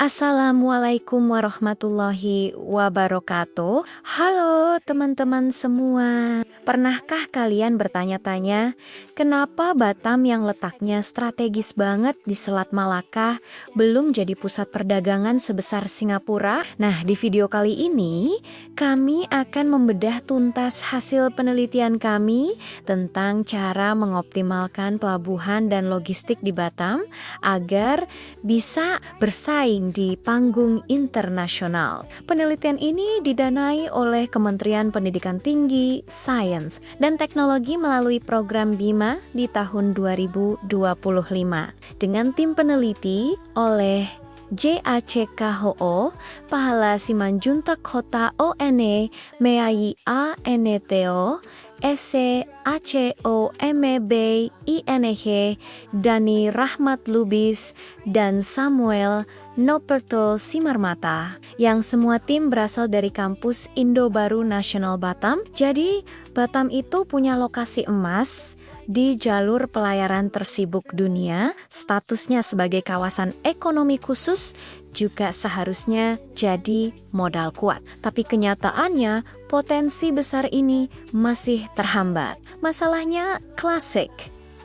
Assalamualaikum warahmatullahi wabarakatuh. Halo teman-teman semua. Pernahkah kalian bertanya-tanya, kenapa Batam yang letaknya strategis banget di Selat Malaka belum jadi pusat perdagangan sebesar Singapura? Nah, di video kali ini kami akan membedah tuntas hasil penelitian kami tentang cara mengoptimalkan pelabuhan dan logistik di Batam agar bisa bersaing di panggung internasional. Penelitian ini didanai oleh Kementerian Pendidikan Tinggi, Sains, dan Teknologi melalui program BIMA di tahun 2025 dengan tim peneliti oleh JACKHO, Pahala Simanjuntak Kota ONE, Meayi ANETO, SCACOMEB INEH, Dani Rahmat Lubis, dan Samuel Noperto Simarmata, yang semua tim berasal dari kampus Indo Baru Nasional Batam. Jadi, Batam itu punya lokasi emas di jalur pelayaran tersibuk dunia, statusnya sebagai kawasan ekonomi khusus juga seharusnya jadi modal kuat. Tapi kenyataannya, potensi besar ini masih terhambat. Masalahnya klasik,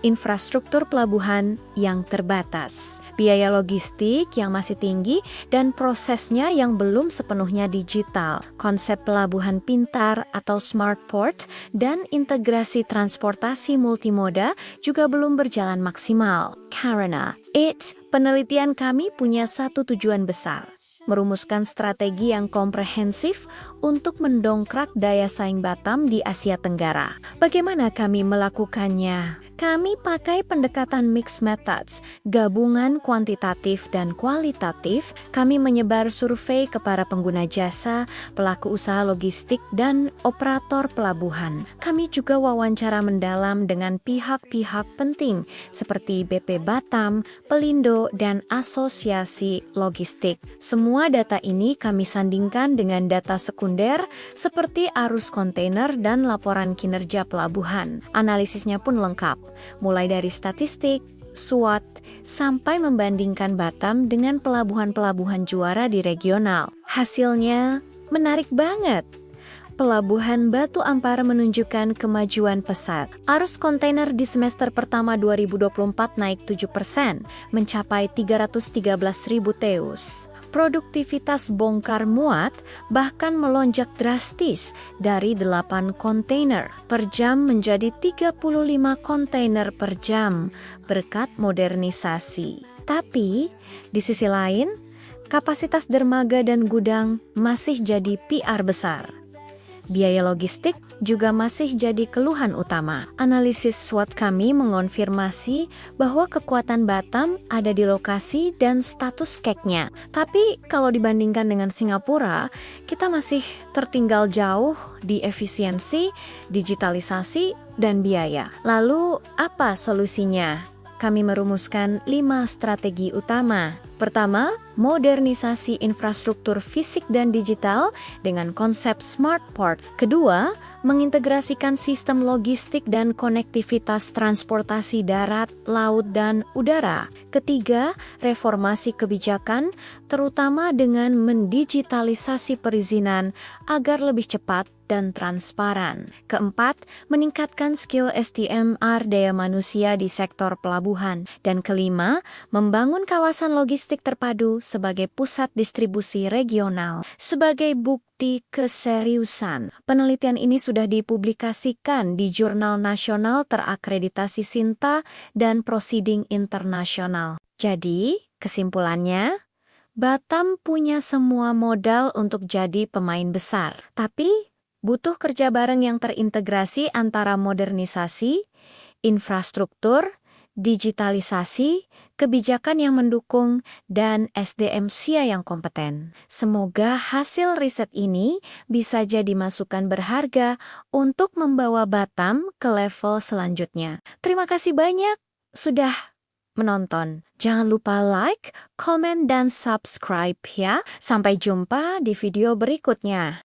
infrastruktur pelabuhan yang terbatas, biaya logistik yang masih tinggi, dan prosesnya yang belum sepenuhnya digital. Konsep pelabuhan pintar atau smart port dan integrasi transportasi multimoda juga belum berjalan maksimal. Karena penelitian kami punya satu tujuan besar, merumuskan strategi yang komprehensif untuk mendongkrak daya saing Batam di Asia Tenggara. Bagaimana kami melakukannya? Kami pakai pendekatan mixed methods, gabungan kuantitatif dan kualitatif. Kami menyebar survei ke para pengguna jasa, pelaku usaha logistik, dan operator pelabuhan. Kami juga wawancara mendalam dengan pihak-pihak penting seperti BP Batam, Pelindo, dan Asosiasi Logistik. Semua data ini kami sandingkan dengan data sekunder seperti arus kontainer dan laporan kinerja pelabuhan. Analisisnya pun lengkap, mulai dari statistik, SWOT, sampai membandingkan Batam dengan pelabuhan-pelabuhan juara di regional. Hasilnya menarik banget. Pelabuhan Batu Ampar menunjukkan kemajuan pesat. Arus kontainer di semester pertama 2024 naik 7%, mencapai 313.000 TEUs. Produktivitas bongkar muat bahkan melonjak drastis dari 8 kontainer per jam menjadi 35 kontainer per jam berkat modernisasi. Tapi di sisi lain, kapasitas dermaga dan gudang masih jadi PR besar. Biaya logistik juga masih jadi keluhan utama. Analisis SWOT kami mengonfirmasi bahwa kekuatan Batam ada di lokasi dan status CAC-nya. Tapi kalau dibandingkan dengan Singapura, kita masih tertinggal jauh di efisiensi, digitalisasi, dan biaya. Lalu apa solusinya? Kami merumuskan 5 strategi utama. Pertama, modernisasi infrastruktur fisik dan digital dengan konsep smart port. Kedua, mengintegrasikan sistem logistik dan konektivitas transportasi darat, laut, dan udara. Ketiga, reformasi kebijakan, terutama dengan mendigitalisasi perizinan agar lebih cepat dan transparan. Keempat, meningkatkan skill SDM daya manusia di sektor pelabuhan. Dan kelima, membangun kawasan logistik terpadu sebagai pusat distribusi regional. Sebagai bukti keseriusan, penelitian ini sudah dipublikasikan di jurnal nasional terakreditasi Sinta dan Proceeding Internasional. Jadi, kesimpulannya, Batam punya semua modal untuk jadi pemain besar. Tapi butuh kerja bareng yang terintegrasi antara modernisasi, infrastruktur, digitalisasi, kebijakan yang mendukung, dan SDM SIA yang kompeten. Semoga hasil riset ini bisa jadi masukan berharga untuk membawa Batam ke level selanjutnya. Terima kasih banyak sudah menonton. Jangan lupa like, komen, dan subscribe ya. Sampai jumpa di video berikutnya.